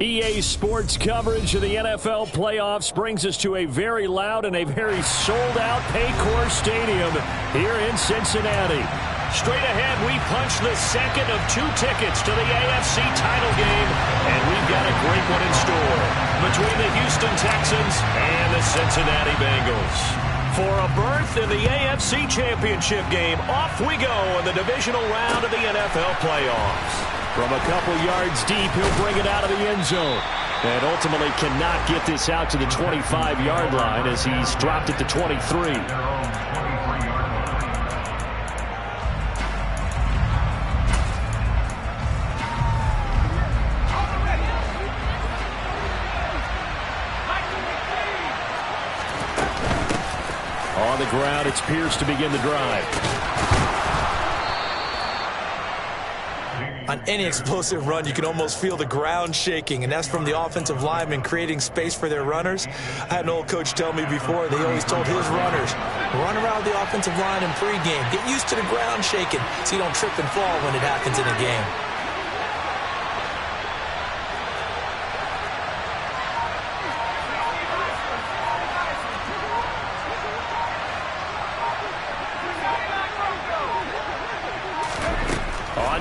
EA Sports coverage of the NFL playoffs brings us to a very loud and a very sold-out Paycor Stadium here in Cincinnati. Straight ahead, we punch the second of 2 tickets to the AFC title game, and we've got a great one in store between the Houston Texans and the Cincinnati Bengals. For a berth in the AFC Championship game, off we go in the divisional round of the NFL playoffs. From a couple yards deep, he'll bring it out of the end zone. And ultimately cannot get this out to the 25-yard line as he's dropped it to 23. On the ground, it's Pierce to begin the drive. On any explosive run, you can almost feel the ground shaking, and that's from the offensive linemen creating space for their runners. I had an old coach tell me before, they always told his runners, run around the offensive line in pregame. Get used to the ground shaking so you don't trip and fall when it happens in a game.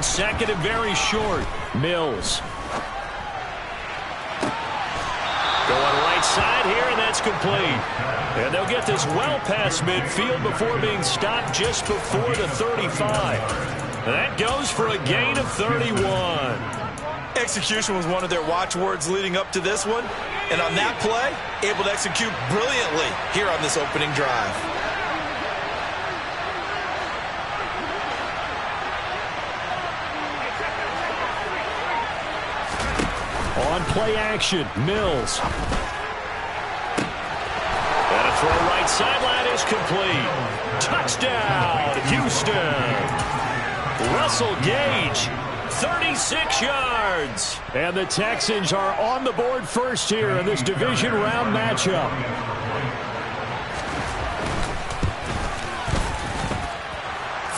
Second and very short. Mills. Going right side here, and that's complete. And they'll get this well past midfield before being stopped just before the 35. And that goes for a gain of 31. Execution was one of their watchwords leading up to this one. And on that play, able to execute brilliantly here on this opening drive. On play action, Mills. And a throw right sideline is complete. Touchdown, Houston. Russell Gage, 36 yards. And the Texans are on the board first here in this division round matchup.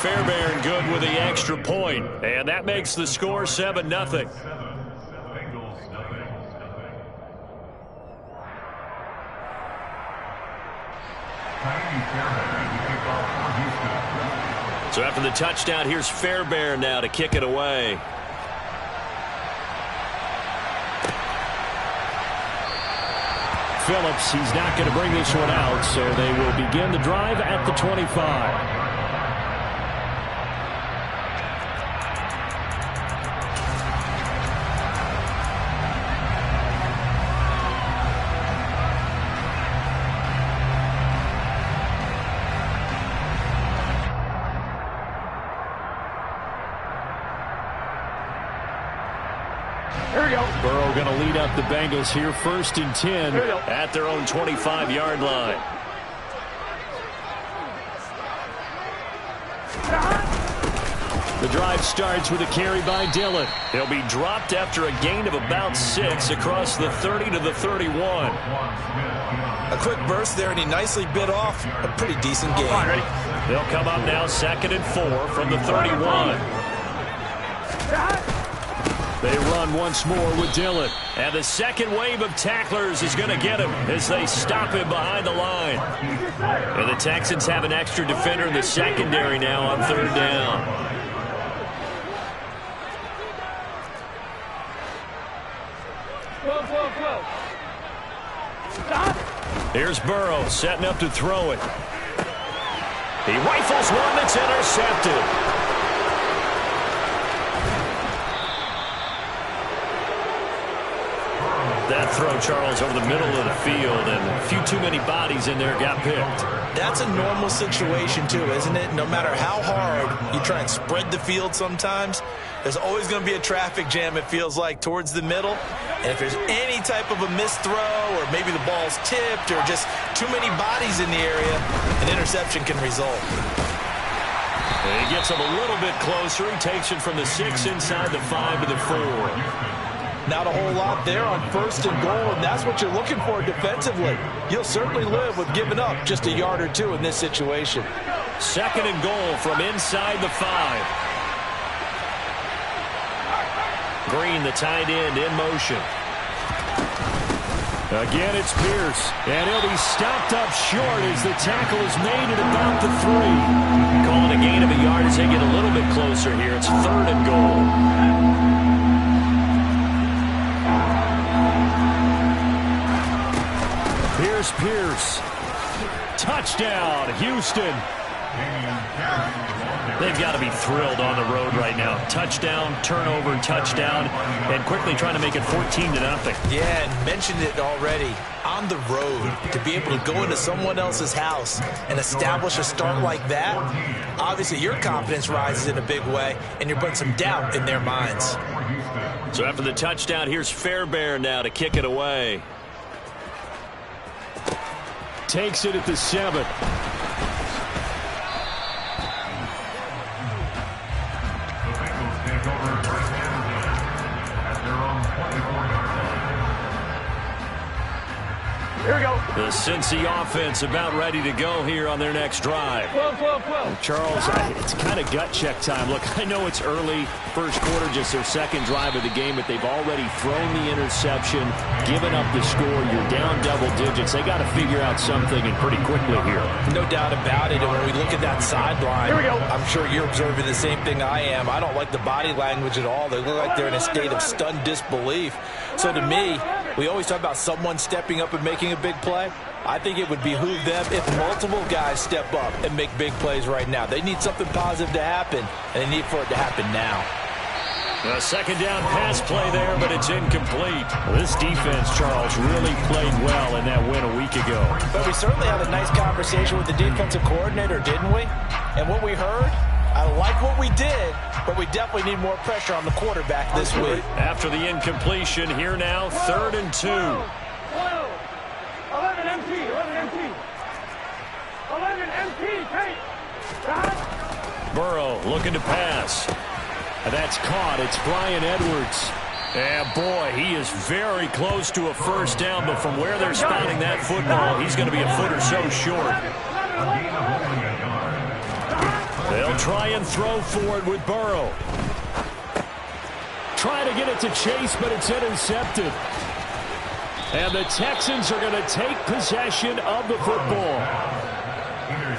Fairbairn good with the extra point. And that makes the score 7-0. So after the touchdown, here's Fairbairn now to kick it away. Phillips, he's not going to bring this one out, so they will begin the drive at the 25. Burrow going to lead up the Bengals here, 1st and 10 at their own 25-yard line. The drive starts with a carry by Dillon. He'll be dropped after a gain of about 6 across the 30 to the 31. A quick burst there, and he nicely bit off a pretty decent game. They'll come up now 2nd and 4 from the 31. They run once more with Dillon. And the second wave of tacklers is going to get him as they stop him behind the line. And the Texans have an extra defender in the secondary now on 3rd down. Here's Burrow setting up to throw it. He rifles one that's intercepted. That throw, Charles, over the middle of the field, and a few too many bodies in there got picked. That's a normal situation, too, isn't it? No matter how hard you try and spread the field sometimes, there's always going to be a traffic jam, it feels like, towards the middle. And if there's any type of a missed throw, or maybe the ball's tipped, or just too many bodies in the area, an interception can result. And he gets him a little bit closer. He takes it from the 6 inside the 5 to the 4. Not a whole lot there on 1st and goal, and that's what you're looking for defensively. You'll certainly live with giving up just a yard or 2 in this situation. 2nd and goal from inside the 5. Green, the tight end, in motion. Again, it's Pierce, and he'll be stopped up short as the tackle is made at about the 3. Calling a gain of a yard as they get a little bit closer here. It's 3rd and goal. Pierce. Touchdown, Houston. They've got to be thrilled on the road right now. Touchdown, turnover, touchdown, and quickly trying to make it 14-0. Yeah, and mentioned it already. On the road, to be able to go into someone else's house and establish a start like that, obviously your confidence rises in a big way, and you're putting some doubt in their minds. So after the touchdown, here's Fairbairn now to kick it away. Takes it at the 7. Here we go. The Cincy offense about ready to go here on their next drive. 12. Charles, it's kind of gut check time. Look, I know it's early, first quarter, just their second drive of the game, but they've already thrown the interception, given up the score. You're down double digits. They got to figure out something, and pretty quickly here. No doubt about it. And when we look at that sideline, here we go. I'm sure you're observing the same thing I am. I don't like the body language at all. They look like they're in a state of stunned disbelief. So to me, we always talk about someone stepping up and making a big play. I think it would behoove them if multiple guys step up and make big plays right now. They need something positive to happen, and they need for it to happen now. A second down pass play there, but it's incomplete. This defense, Charles, really played well in that win a week ago. But we certainly had a nice conversation with the defensive coordinator, didn't we? And what we heard, I like what we did, but we definitely need more pressure on the quarterback this week. After the incompletion, here now, 3rd and 2. 11 MT, take. Burrow looking to pass. That's caught. It's Bryan Edwards. And boy, he is very close to a first down, but from where they're spotting that football, he's going to be a foot or so short. They'll try and throw for it with Burrow. Try to get it to Chase, but it's intercepted. And the Texans are going to take possession of the football.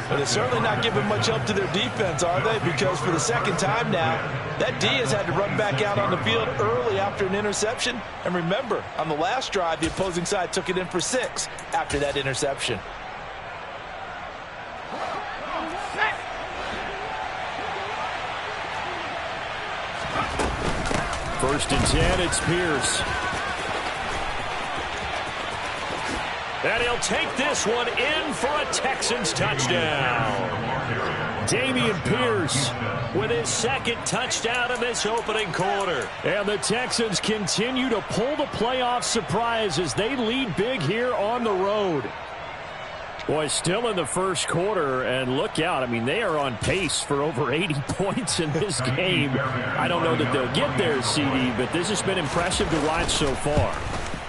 But they're certainly not giving much up to their defense, are they? Because for the second time now, that D has had to run back out on the field early after an interception. And remember, on the last drive, the opposing side took it in for 6 after that interception. First and 10, it's Pierce. And he'll take this one in for a Texans touchdown. Dameon Pierce with his second touchdown in this opening quarter. And the Texans continue to pull the playoff surprise as they lead big here on the road. Boy, still in the first quarter, and look out. I mean, they are on pace for over 80 points in this game. I don't know that they'll get there, CD, but this has been impressive to watch so far.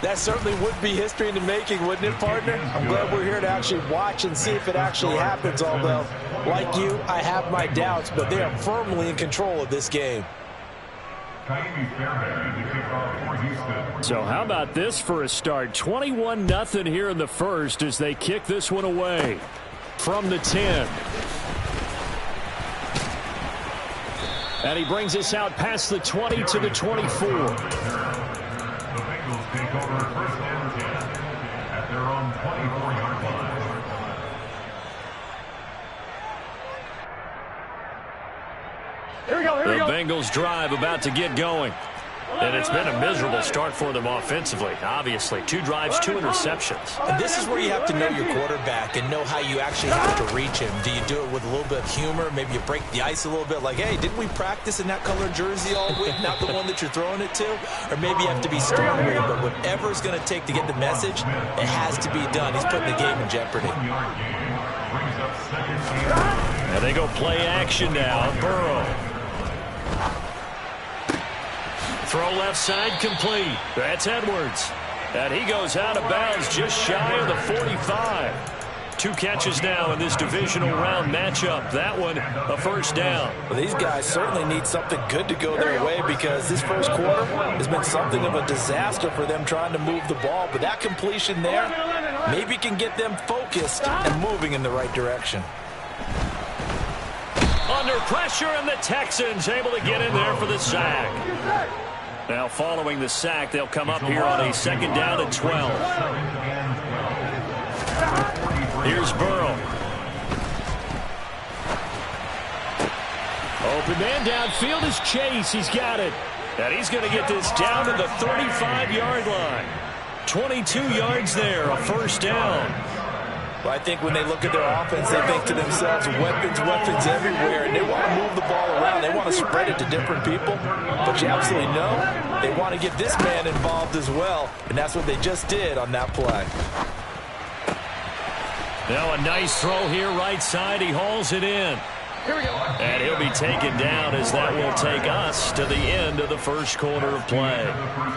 That certainly would be history in the making, wouldn't it, partner? I'm glad we're here to actually watch and see if it actually happens, although, like you, I have my doubts, but they are firmly in control of this game. So how about this for a start? 21-0 here in the first as they kick this one away from the 10. And he brings us out past the 20 to the 24. Take over first and 10 at their own 24-yard line. Here we go. The Bengals drive about to get going. And it's been a miserable start for them offensively, obviously. 2 drives, 2 interceptions. And this is where you have to know your quarterback and know how you actually have to reach him. Do you do it with a little bit of humor? Maybe you break the ice a little bit, like, hey, didn't we practice in that color jersey all week, not the one that you're throwing it to? Or maybe you have to be stern with it, but whatever it's going to take to get the message, it has to be done. He's putting the game in jeopardy. And they go play action now. Burrow. Throw left side complete. That's Edwards. And he goes out of bounds just shy of the 45. 2 catches now in this divisional round matchup. That one, a first down. Well, these guys certainly need something good to go their way because this first quarter has been something of a disaster for them trying to move the ball. But that completion there maybe can get them focused and moving in the right direction. Under pressure, and the Texans able to get in there for the sack. Now following the sack, they'll come up here on a 2nd down and 12. Here's Burrow. Open man downfield is Chase. He's got it. And he's going to get this down to the 35-yard line. 22 yards there, a first down. Well, I think when they look at their offense, they think to themselves, weapons everywhere, and they want to move the ball around. They want to spread it to different people. But you absolutely know they want to get this man involved as well, and that's what they just did on that play. Now a nice throw here right side. He hauls it in. And he'll be taken down as that will take us to the end of the first quarter of play.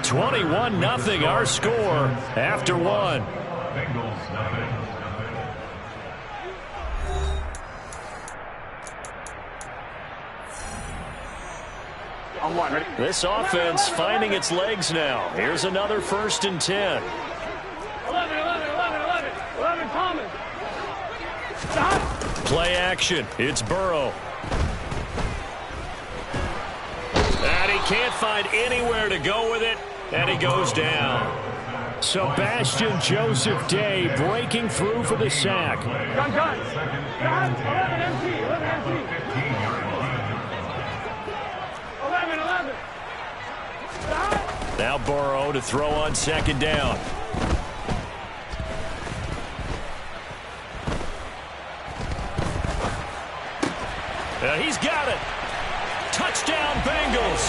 21-0 our score after 1. Bengals nothing. On 1, ready? This offense finding its legs now. Here's another 1st and 10. 11, Thomas. Stop. Play action. It's Burrow. And he can't find anywhere to go with it, and he goes down. Sebastian Joseph Day breaking through for the sack. Gun. 11 empty. 11. Stop. Now Burrow to throw on 2nd down. He's got it. Touchdown, Bengals.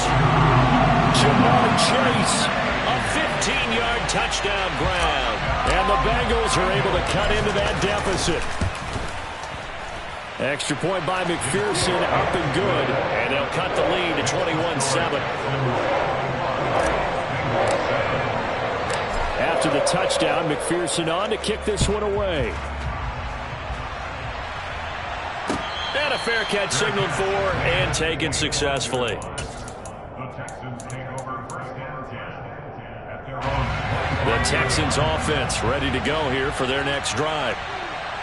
Jamar Chase, a 15-yard touchdown grab. And the Bengals are able to cut into that deficit. Extra point by McPherson, up and good. And they'll cut the lead to 21-7. After the touchdown, McPherson on to kick this one away. And a fair catch signaled for and taken successfully. The Texans take over 1st and 10 at their own. The Texans offense ready to go here for their next drive.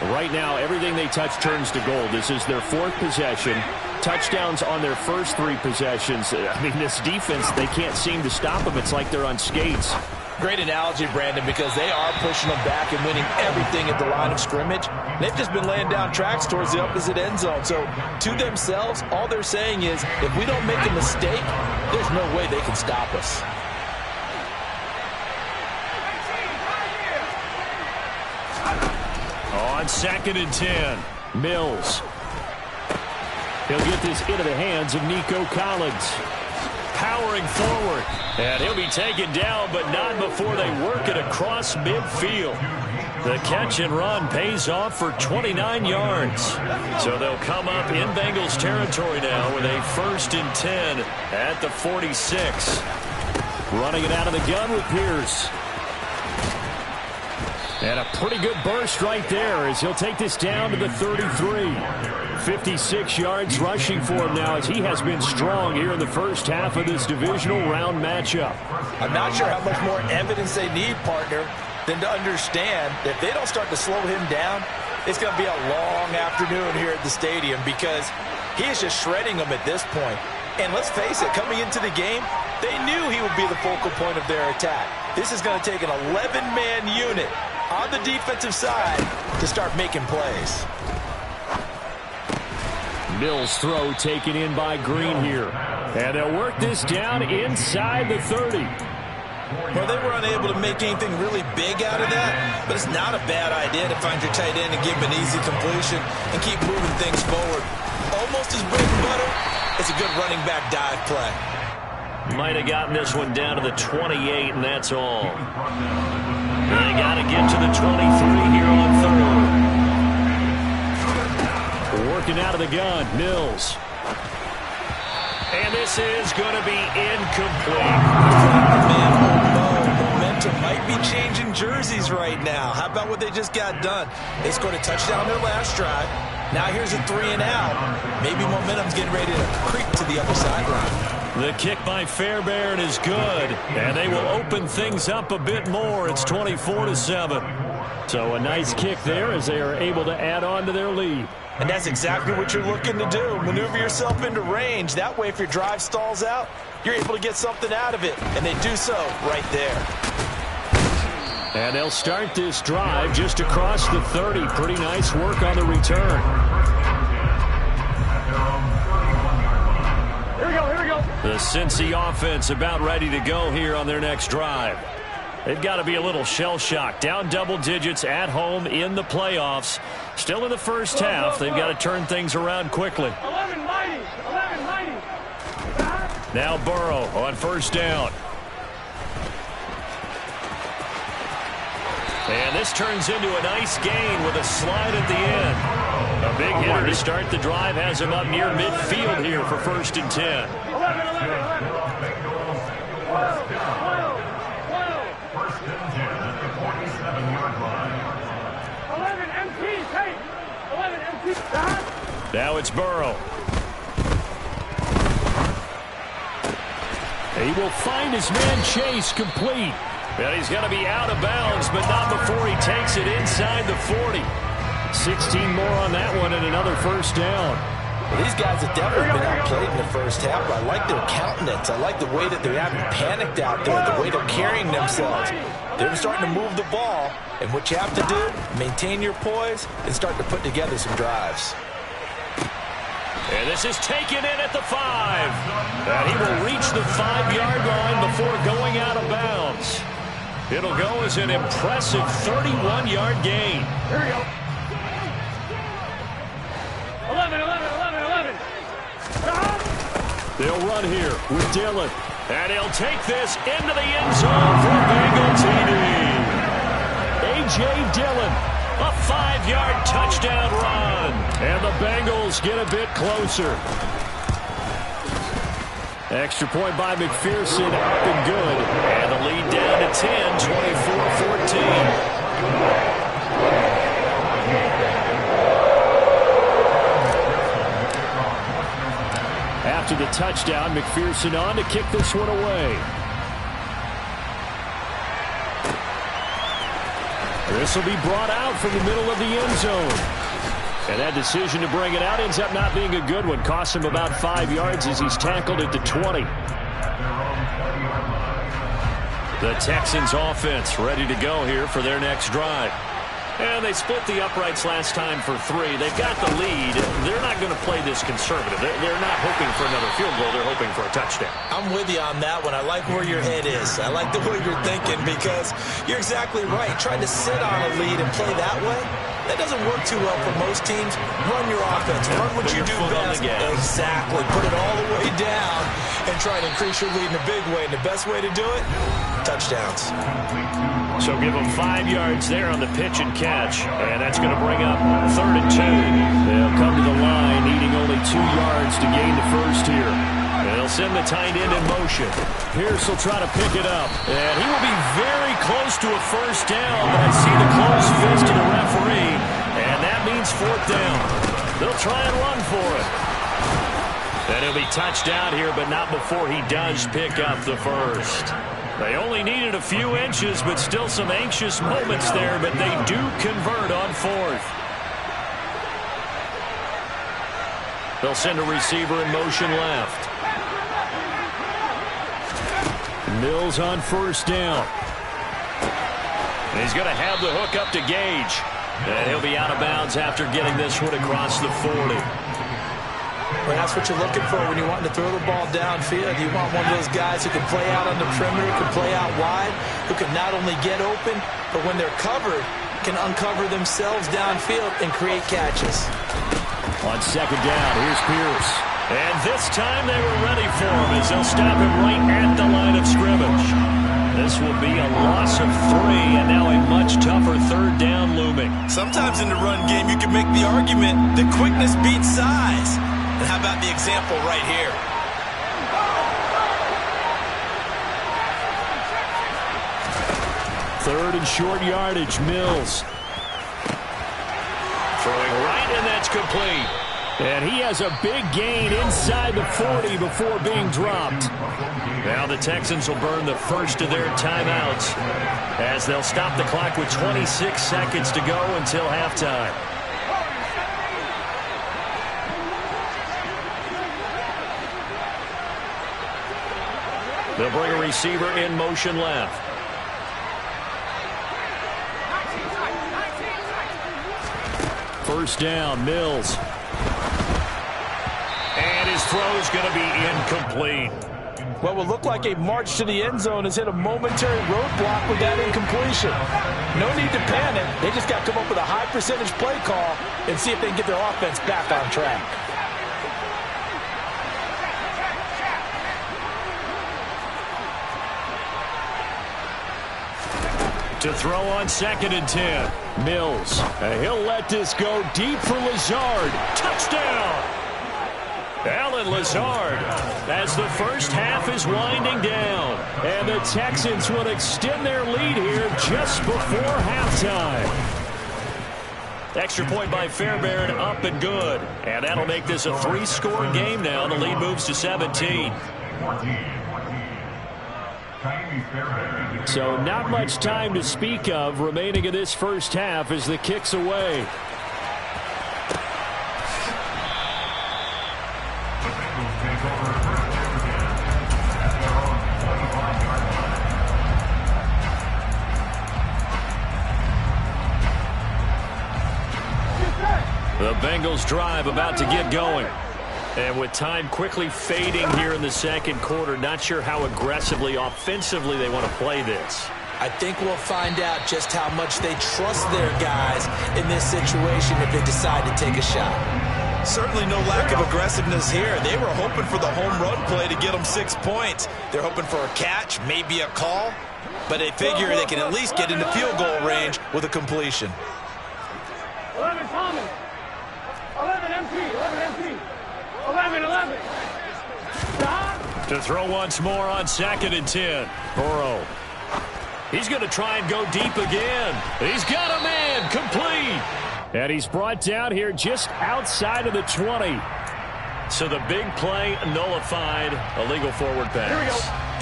Right now, everything they touch turns to gold. This is their 4th possession. Touchdowns on their first 3 possessions. I mean, this defense, they can't seem to stop them. It's like they're on skates. Great analogy, Brandon, because they are pushing them back and winning everything at the line of scrimmage. They've just been laying down tracks towards the opposite end zone. So to themselves, all they're saying is, if we don't make a mistake, there's no way they can stop us. On 2nd and 10, Mills. He'll get this into the hands of Nico Collins. Powering forward. And he'll be taken down, but not before they work it across midfield. The catch and run pays off for 29 yards. So they'll come up in Bengals territory now with a 1st and 10 at the 46. Running it out of the gun with Pierce. And a pretty good burst right there as he'll take this down to the 33. 56 yards rushing for him now as he has been strong here in the first half of this divisional round matchup. I'm not sure how much more evidence they need, partner, than to understand that if they don't start to slow him down, it's going to be a long afternoon here at the stadium because he is just shredding them at this point. And let's face it, coming into the game, they knew he would be the focal point of their attack. This is going to take an 11-man unit on the defensive side to start making plays. Mills' throw taken in by Green here. And they'll work this down inside the 30. Well, they were unable to make anything really big out of that, but it's not a bad idea to find your tight end and give him an easy completion and keep moving things forward. Almost as bread and butter, it's a good running back dive play. Might have gotten this one down to the 28, and that's all. They got to get to the 23 here on 3rd. Working out of the gun, Mills. And this is going to be incomplete. Momentum might be changing jerseys right now. How about what they just got done? They scored a touchdown their last drive. Now here's a 3 and out. Maybe momentum's getting ready to creep to the other sideline. The kick by Fairbairn is good, and they will open things up a bit more. It's 24-7. So a nice kick there as they are able to add on to their lead. And that's exactly what you're looking to do. Maneuver yourself into range. That way, if your drive stalls out, you're able to get something out of it. And they do so right there. And they'll start this drive just across the 30. Pretty nice work on the return. Here we go, here we go. The Cincy offense about ready to go here on their next drive. They've got to be a little shell-shocked. Down double digits at home in the playoffs. Still in the first half. They've got to turn things around quickly. 11 mighty, 11 mighty. Now Burrow on first down. And this turns into a nice gain with a slide at the end. A big hitter to start the drive has him up near midfield here for 1st and 10. 11 MT, take. 11 MT. Now it's Burrow. He will find his man Chase complete. And he's going to be out of bounds, but not before he takes it inside the 40. 16 more on that one and another first down. Well, these guys have definitely been outplayed in the first half, but I like their countenance. I like the way that they haven't panicked out there, the way they're carrying themselves. They're starting to move the ball, and what you have to do, maintain your poise and start to put together some drives. And this is taken in at the 5. And he will reach the 5-yard line before going out of bounds. It'll go as an impressive 31-yard gain. Here we go. 11, 11, 11, 11. They'll run here with Dillon. And he'll take this into the end zone for a Bengal TD. A.J. Dillon, a 5-yard touchdown run. And the Bengals get a bit closer. Extra point by McPherson, up and good. And the lead down to 10, 24-14. After the touchdown, McPherson on to kick this one away. This will be brought out from the middle of the end zone. And that decision to bring it out ends up not being a good one. Costs him about 5 yards as he's tackled at the 20. The Texans offense ready to go here for their next drive. And they split the uprights last time for 3. They've got the lead. They're not going to play this conservative. They're not hoping for another field goal. They're hoping for a touchdown. I'm with you on that one. I like where your head is. I like the way you're thinking because you're exactly right. Trying to sit on a lead and play that way, that doesn't work too well for most teams. Run your offense. Run what you do best. Exactly. Put it all the way down and try to increase your lead in a big way. And the best way to do it, touchdowns. So give them 5 yards there on the pitch and catch. And that's going to bring up 3rd and 2. They'll come to the line, needing only 2 yards to gain the first here. They'll send the tight end in motion. Pierce will try to pick it up. And he will be very close to a first down, but I see the closed fist of the referee. And that means 4th down. They'll try and run for it. And he'll be touched down here, but not before he does pick up the first. They only needed a few inches, but still some anxious moments there, but they do convert on 4th. They'll send a receiver in motion left. Mills on first down. And he's going to have the hook up to Gage. And he'll be out of bounds after getting this one across the 40. Well, that's what you're looking for when you want to throw the ball downfield. You want one of those guys who can play out on the perimeter, can play out wide, who can not only get open, but when they're covered, can uncover themselves downfield and create catches. On 2nd down, here's Pierce. And this time they were ready for him as they'll stop him right at the line of scrimmage. This will be a loss of 3, and now a much tougher 3rd down looming. Sometimes in the run game, you can make the argument that quickness beats size. And how about the example right here? Third and short yardage, Mills. Throwing right, and that's complete. And he has a big gain inside the 40 before being dropped. Now the Texans will burn the first of their timeouts as they'll stop the clock with 26 seconds to go until halftime. They'll bring a receiver in motion left. First down, Mills. And his throw's going to be incomplete. What will look like a march to the end zone has hit a momentary roadblock with that incompletion. No need to panic. They just got to come up with a high percentage play call and see if they can get their offense back on track. To throw on 2nd and 10. Mills. He'll let this go deep for Lazard. Touchdown! Allen Lazard as the first half is winding down. And the Texans will extend their lead here just before halftime. Extra point by Fairbairn, up and good. And that'll make this a 3-score game now. The lead moves to 17. So not much time to speak of remaining in this first half as the kick's away. The Bengals drive about to get going. And with time quickly fading here in the second quarter, not sure how aggressively, offensively they want to play this. I think we'll find out just how much they trust their guys in this situation if they decide to take a shot. Certainly no lack of aggressiveness here. They were hoping for the home run play to get them 6 points. They're hoping for a catch, maybe a call, but they figure they can at least get into field goal range with a completion. 11 Thomas. 11 MT. 11 MT. 11. Stop. To throw once more on 2nd and 10. Burrow. He's going to try and go deep again. He's got a man, complete. And he's brought down here just outside of the 20. So the big play nullified, a legal forward pass. Here we go.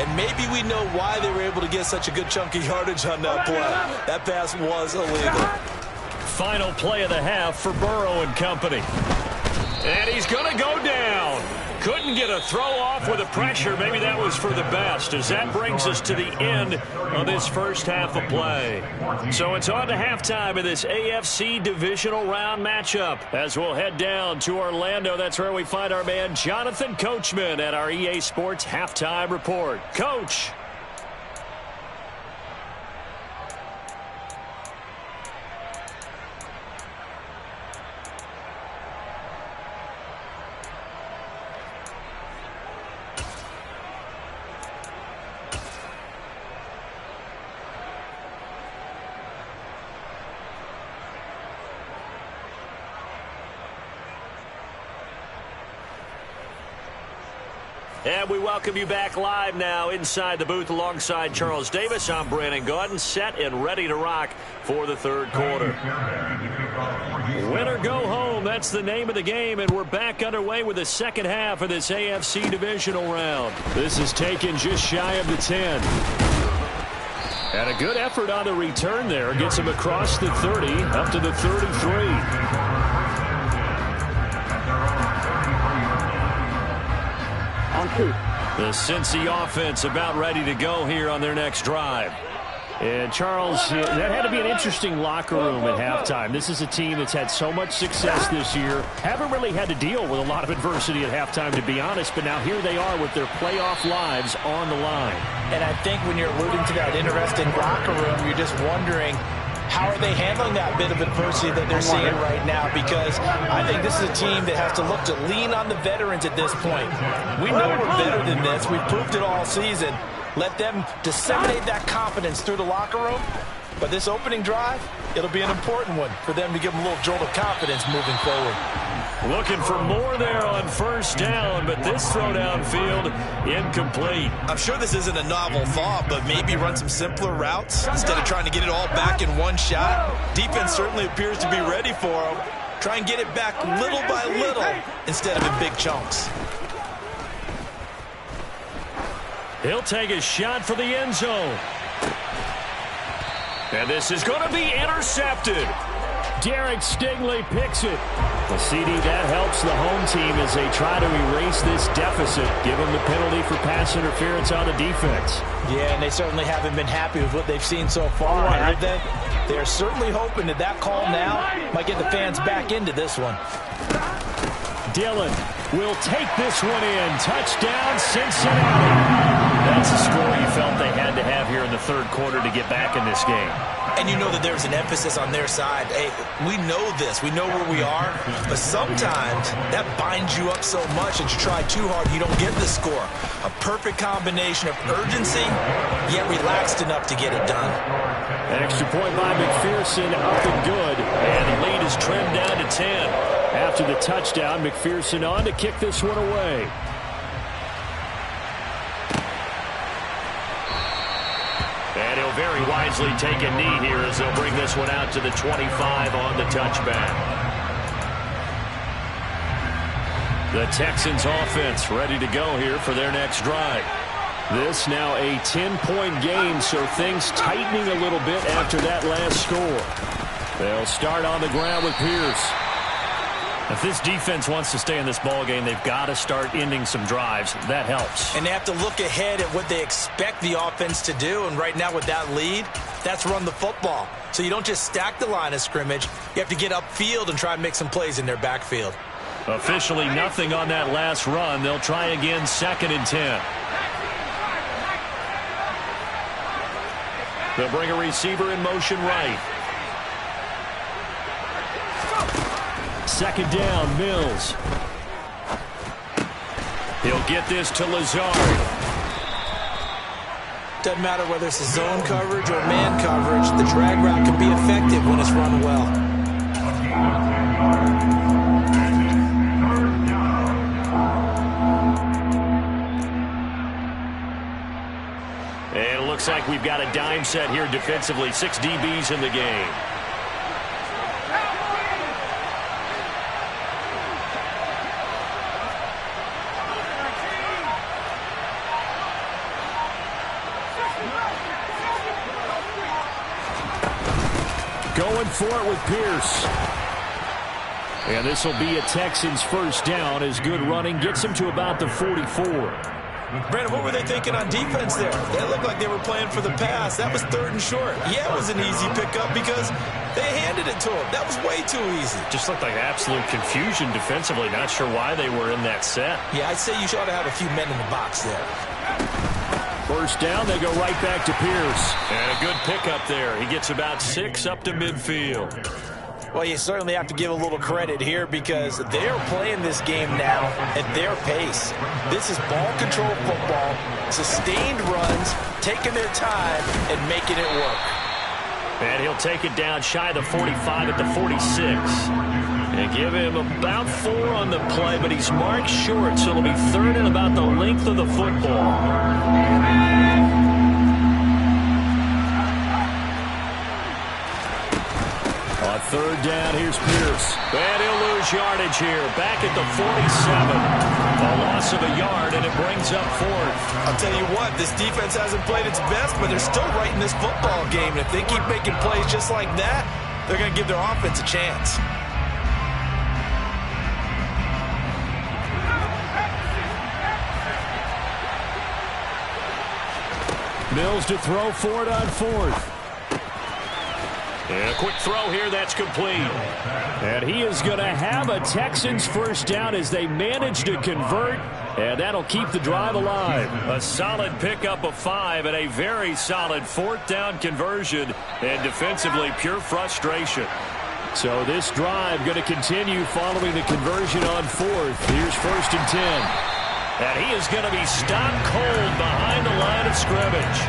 And maybe we know why they were able to get such a good chunky yardage on that play. That pass was illegal. Final play of the half for Burrow and company. And he's going to go down. Couldn't get a throw off with the pressure. Maybe that was for the best, as that brings us to the end of this first half of play. So it's on to halftime in this AFC divisional round matchup as we'll head down to Orlando. That's where we find our man Jonathan Coachman at our EA Sports Halftime Report. Coach. And we welcome you back live now inside the booth alongside Charles Davis. I'm Brandon Gaudin, set and ready to rock for the third quarter. Win or go home, that's the name of the game, and we're back underway with the second half of this AFC divisional round. This is taken just shy of the 10. And a good effort on the return there. Gets him across the 30, up to the 33. The Cincy offense about ready to go here on their next drive. And Charles, that had to be an interesting locker room at halftime. This is a team that's had so much success this year. Haven't really had to deal with a lot of adversity at halftime, to be honest. But now here they are with their playoff lives on the line. And I think when you're alluding to that interesting locker room, you're just wondering, how are they handling that bit of adversity that they're seeing right now? Because I think this is a team that has to look to lean on the veterans at this point. We know we're better than this. We've proved it all season. Let them disseminate that confidence through the locker room. But this opening drive, it'll be an important one for them to give them a little jolt of confidence moving forward. Looking for more there on first down, but this throw downfield incomplete. I'm sure this isn't a novel thought, but maybe run some simpler routes instead of trying to get it all back in one shot. Defense certainly appears to be ready for him. Try and get it back little by little instead of in big chunks. He'll take a shot for the end zone. And this is going to be intercepted. Derek Stingley picks it. The CD, that helps the home team as they try to erase this deficit. Give them the penalty for pass interference on the defense. Yeah, and they certainly haven't been happy with what they've seen so far, have they? They're certainly hoping that that call now might get the fans back into this one. Dillon will take this one in. Touchdown, Cincinnati. That's a score you felt they had to have here in the third quarter to get back in this game. And you know that there's an emphasis on their side. Hey, we know this. We know where we are. But sometimes that binds you up so much that you try too hard, you don't get the score. A perfect combination of urgency, yet relaxed enough to get it done. An extra point by McPherson, up and good. And the lead is trimmed down to 10. After the touchdown, McPherson on to kick this one away. And he'll very wisely take a knee here as they'll bring this one out to the 25 on the touchback. The Texans offense ready to go here for their next drive. This now a 10-point game, so things tightening a little bit after that last score. They'll start on the ground with Pierce. If this defense wants to stay in this ballgame, they've got to start ending some drives. That helps. And they have to look ahead at what they expect the offense to do. And right now with that lead, that's run the football. So you don't just stack the line of scrimmage. You have to get upfield and try and make some plays in their backfield. Officially nothing on that last run. They'll try again, 2nd and 10. They'll bring a receiver in motion right. 2nd down, Mills. He'll get this to Lazard. Doesn't matter whether it's a zone coverage or man coverage, the drag route can be effective when it's run well. And it looks like we've got a dime set here defensively. 6 DBs in the game. Going for it with Pierce. And this will be a Texans first down as good running gets him to about the 44. Brandon, what were they thinking on defense there? They looked like they were playing for the pass. That was 3rd and short. Yeah, it was an easy pickup because they handed it to him. That was way too easy. Just looked like absolute confusion defensively. Not sure why they were in that set. Yeah, I'd say you ought to have a few men in the box there. First down, they go right back to Pierce. And a good pickup there. He gets about 6 up to midfield. Well, you certainly have to give a little credit here because they're playing this game now at their pace. This is ball control football, sustained runs, taking their time and making it work. And he'll take it down shy of the 45 at the 46. And give him about 4 on the play, but he's marked short, so it'll be 3rd and about the length of the football. On 3rd down, here's Pierce. And he'll lose yardage here. Back at the 47. A loss of a yard, and it brings up 4th. I'll tell you what, this defense hasn't played its best, but they're still right in this football game. And if they keep making plays just like that, they're going to give their offense a chance. Mills to throw for it on 4th. And a quick throw here, that's complete. And he is going to have a Texans first down as they manage to convert, and that'll keep the drive alive. A solid pickup of 5 and a very solid 4th down conversion, and defensively pure frustration. So this drive going to continue following the conversion on 4th. Here's 1st and 10. And he is going to be stopped cold behind the line of scrimmage.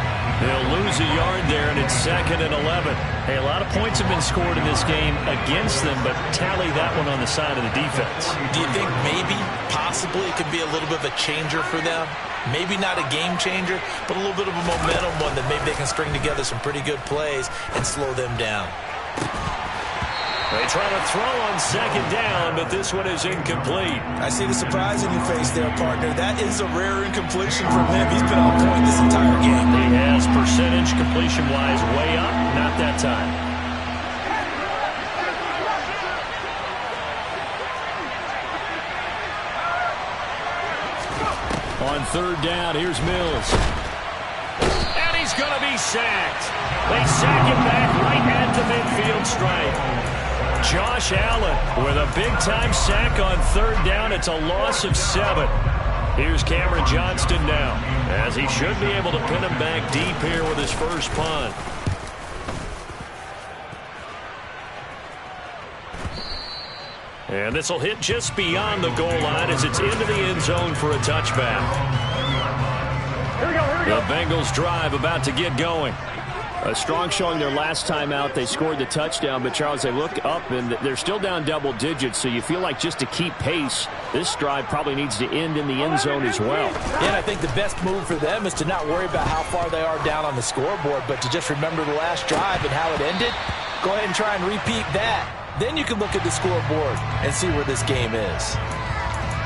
They'll lose a yard there, and it's 2nd and 11. Hey, a lot of points have been scored in this game against them, but tally that one on the side of the defense. Do you think maybe, possibly, it could be a little bit of a changer for them? Maybe not a game changer, but a little bit of a momentum one that maybe they can string together some pretty good plays and slow them down. They try to throw on 2nd down, but this one is incomplete. I see the surprise in your face there, partner. That is a rare incompletion from him. He's been on point this entire game. He has percentage completion-wise way up, not that time. On 3rd down, here's Mills. And he's going to be sacked. They sack him back right at the midfield stripe. Josh Allen with a big-time sack on 3rd down. It's a loss of 7. Here's Cameron Johnston now, as he should be able to pin him back deep here with his first punt. And this will hit just beyond the goal line as it's into the end zone for a touchback. Here we go. The Bengals drive about to get going. A strong showing their last time out. They scored the touchdown, but Charles, they look up and they're still down double digits, so you feel like just to keep pace, this drive probably needs to end in the end zone as well. Yeah, and I think the best move for them is to not worry about how far they are down on the scoreboard, but to just remember the last drive and how it ended. Go ahead and try and repeat that. Then you can look at the scoreboard and see where this game is.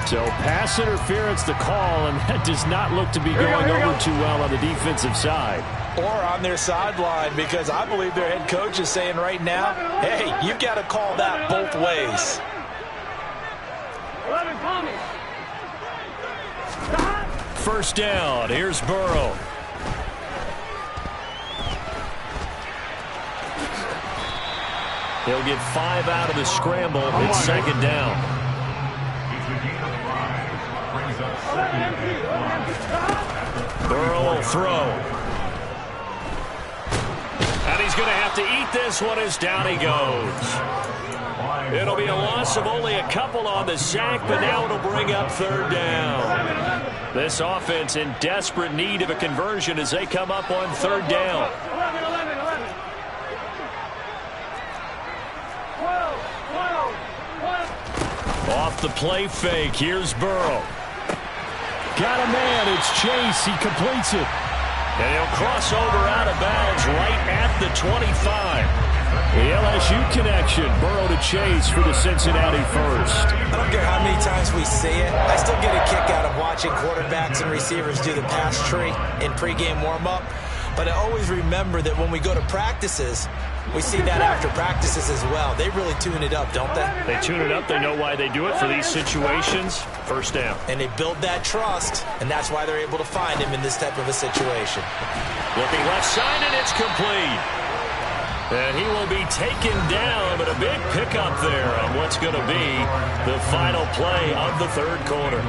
So pass interference the call, and that does not look to be going over too well on the defensive side. Or on their sideline, because I believe their head coach is saying right now, hey, you've got to call that both ways. 11 coming. 1st down. Here's Burrow. He'll get 5 out of the scramble. It's 2nd down. Burrow will throw. And he's going to have to eat this one as down he goes. It'll be a loss of only a couple on the sack, but now it'll bring up 3rd down. This offense in desperate need of a conversion as they come up on 3rd down. 11. 12. Off the play fake, here's Burrow. Got a man, it's Chase, he completes it. And he'll cross over out of bounds right at the 25. The LSU connection, Burrow to Chase for the Cincinnati first. I don't care how many times we say it, I still get a kick out of watching quarterbacks and receivers do the pass tree in pregame warm-up. But I always remember that when we go to practices, we see that after practices as well. They really tune it up, don't they? They tune it up. They know why they do it for these situations. 1st down. And they build that trust, and that's why they're able to find him in this type of a situation. Looking left side, and it's complete. And he will be taken down, but a big pickup there on what's going to be the final play of the 3rd quarter.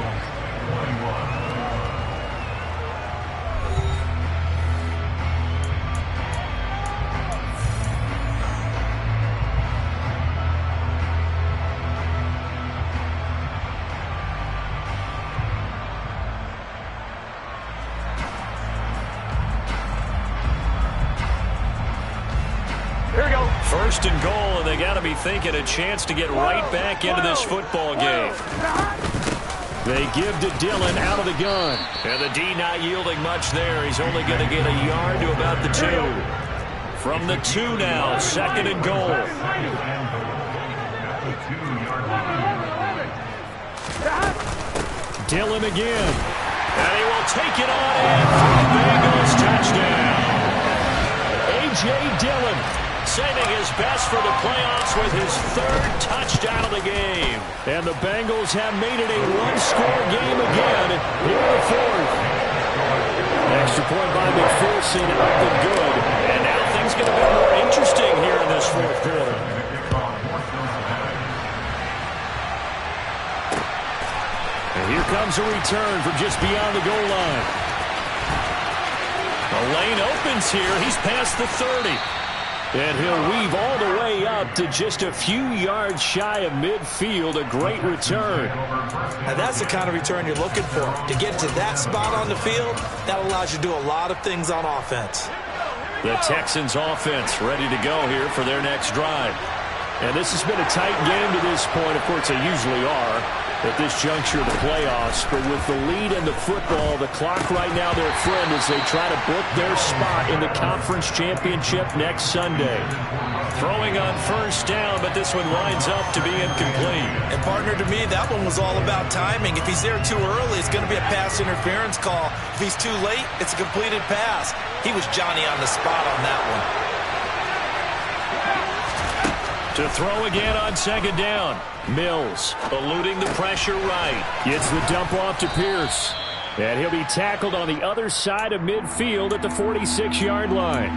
First and goal, and they got to be thinking a chance to get right back into this football game. They give to Dillon out of the gun. And the D not yielding much there. He's only going to get a yard to about the 2. From the 2 now, 2nd and goal. Dillon again. And he will take it on in for the Bengals touchdown. A.J. Dillon saving his best for the playoffs with his 3rd touchdown of the game. And the Bengals have made it a one-score game again here in the 4th. Extra point by McPherson up and good. And now things going to be more interesting here in this 4th quarter. And here comes a return from just beyond the goal line. The lane opens here. He's past the 30. And he'll weave all the way up to just a few yards shy of midfield. A great return. Now that's the kind of return you're looking for. To get to that spot on the field, that allows you to do a lot of things on offense. The Texans offense ready to go here for their next drive. And this has been a tight game to this point. Of course, they usually are at this juncture of the playoffs. But with the lead in the football, the clock right now their friend as they try to book their spot in the conference championship next Sunday. Throwing on first down, but this one winds up to be incomplete. And partner, to me, that one was all about timing. If he's there too early, it's going to be a pass interference call. If he's too late, it's a completed pass. He was Johnny on the spot on that one. To throw again on second down. Mills eluding the pressure right. Gets the dump off to Pierce. And he'll be tackled on the other side of midfield at the 46-yard line.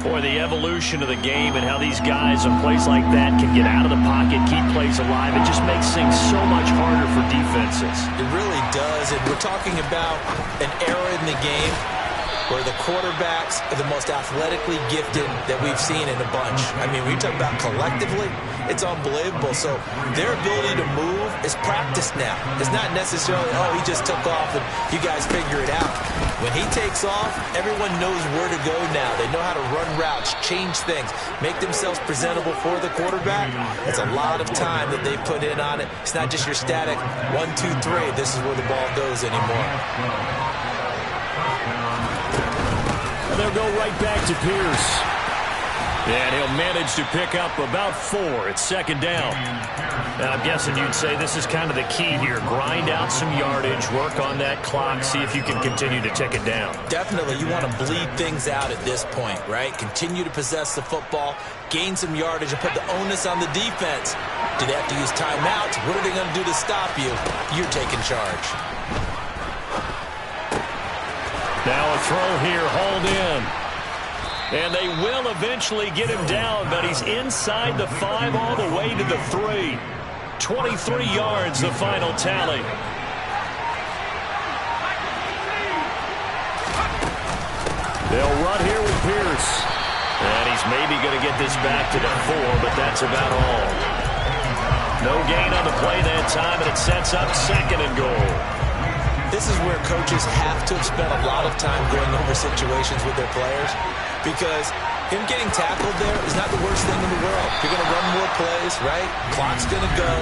Boy, the evolution of the game and how these guys in plays like that can get out of the pocket, keep plays alive, it just makes things so much harder for defenses. It really does. And we're talking about an era in the game where the quarterbacks are the most athletically gifted that we've seen in a bunch. I mean, when you talk about collectively, it's unbelievable. So their ability to move is practiced now. It's not necessarily, oh, he just took off and you guys figure it out. When he takes off, everyone knows where to go now. They know how to run routes, change things, make themselves presentable for the quarterback. It's a lot of time that they put in on it. It's not just your static 1, 2, 3. This is where the ball goes anymore. They'll go right back to Pierce. And he'll manage to pick up about 4 at second down. Now, I'm guessing you'd say this is kind of the key here. Grind out some yardage, work on that clock, see if you can continue to tick it down. Definitely, you want to bleed things out at this point, right? Continue to possess the football, gain some yardage, and put the onus on the defense. Do they have to use timeouts? What are they going to do to stop you? You're taking charge. Now a throw here, hauled in. And they will eventually get him down, but he's inside the 5 all the way to the 3. 23 yards, the final tally. They'll run here with Pierce. And he's maybe going to get this back to the 4, but that's about all. No gain on the play that time, and it sets up 2nd and goal. This is where coaches have to have spent a lot of time going over situations with their players, because him getting tackled there is not the worst thing in the world. You're going to run more plays, right? Clock's going to go.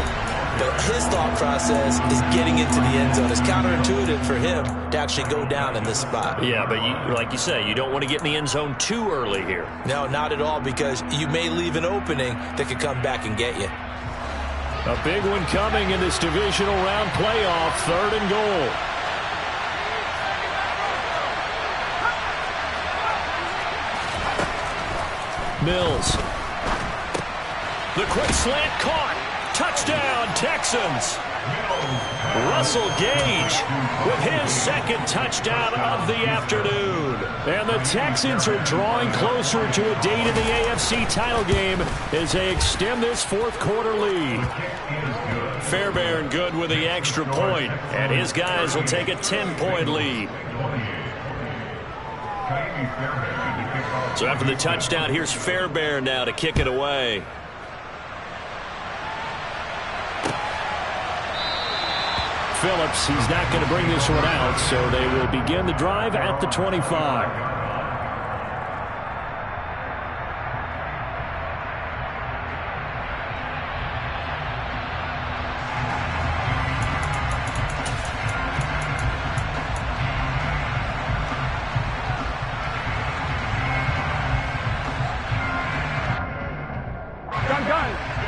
But his thought process is getting into the end zone. It's counterintuitive for him to actually go down in this spot. Yeah, but like you say, you don't want to get in the end zone too early here. No, not at all, because you may leave an opening that could come back and get you. A big one coming in this divisional round playoff, 3rd and goal. Mills. The quick slant caught. Touchdown, Texans. Russell Gage with his 2nd touchdown of the afternoon. And the Texans are drawing closer to a date in the AFC title game as they extend this 4th quarter lead. Fairbairn good with the extra point, and his guys will take a 10-point lead. So after the touchdown, here's Fairbairn now to kick it away. Phillips, he's not going to bring this one out, so they will begin the drive at the 25.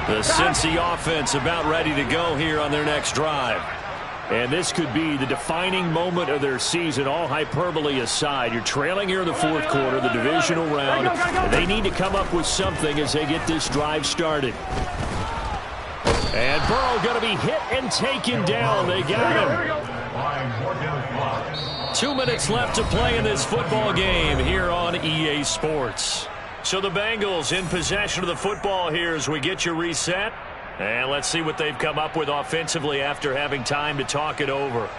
The Cincy offense about ready to go here on their next drive. And this could be the defining moment of their season, all hyperbole aside. You're trailing here in the 4th quarter, the divisional round. They need to come up with something as they get this drive started. And Burrow going to be hit and taken down. They got him. 2 minutes left to play in this football game here on EA Sports. So the Bengals in possession of the football here as we get you reset. And let's see what they've come up with offensively after having time to talk it over.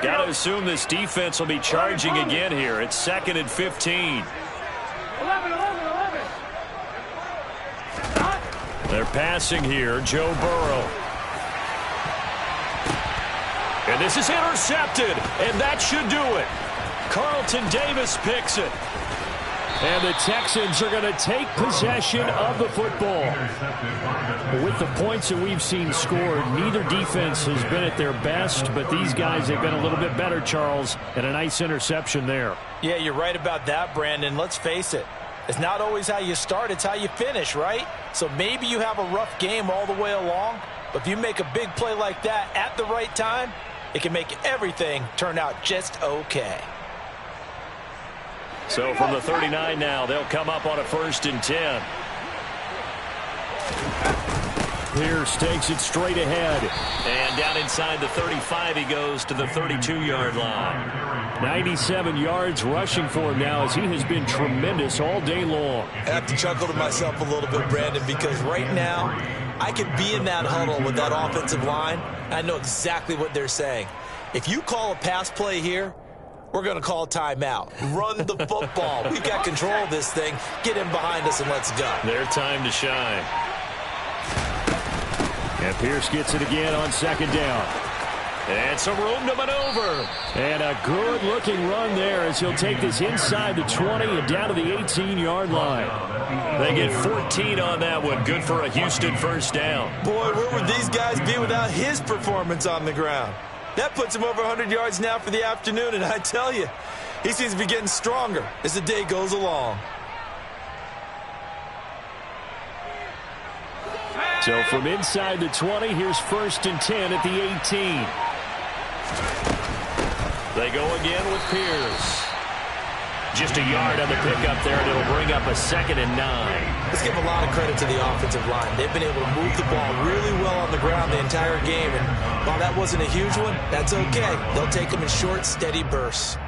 Got to assume this defense will be charging again here. It's 2nd and 15. 11. They're passing here. Joe Burrow. And this is intercepted, and that should do it. Carlton Davis picks it. And the Texans are going to take possession of the football. With the points that we've seen scored, neither defense has been at their best, but these guys have been a little bit better, Charles, and a nice interception there. Yeah, you're right about that, Brandon. Let's face it. It's not always how you start, it's how you finish, right? So maybe you have a rough game all the way along, but if you make a big play like that at the right time, it can make everything turn out just okay. So from the 39 now, they'll come up on a 1st and 10. Pierce takes it straight ahead. And down inside the 35, he goes to the 32-yard line. 97 yards rushing for him now as he has been tremendous all day long. I have to chuckle to myself a little bit, Brandon, because right now I could be in that huddle with that offensive line. I know exactly what they're saying. If you call a pass play here, we're going to call timeout. Run the football. We've got control of this thing. Get in behind us and let's go. Their time to shine. And Pierce gets it again on 2nd down. And some room to maneuver. And a good-looking run there as he'll take this inside the 20 and down to the 18-yard line. They get 14 on that one. Good for a Houston 1st down. Boy, where would these guys be without his performance on the ground? That puts him over 100 yards now for the afternoon, and I tell you, he seems to be getting stronger as the day goes along. So from inside the 20, here's 1st and 10 at the 18. They go again with Pierce. Just a yard on the pickup there, and it'll bring up a 2nd and 9. Let's give a lot of credit to the offensive line. They've been able to move the ball really well on the ground the entire game, and while that wasn't a huge one, that's okay. They'll take them in short, steady bursts.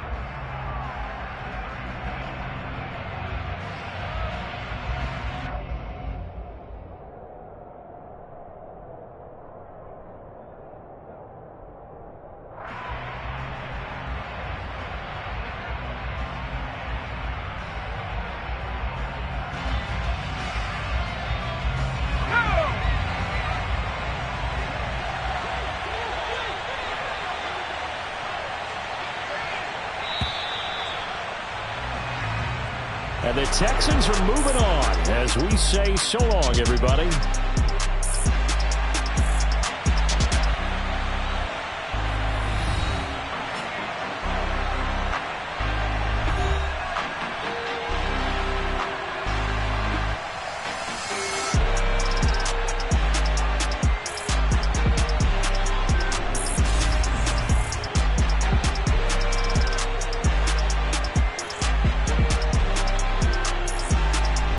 And the Texans are moving on as we say so long, everybody.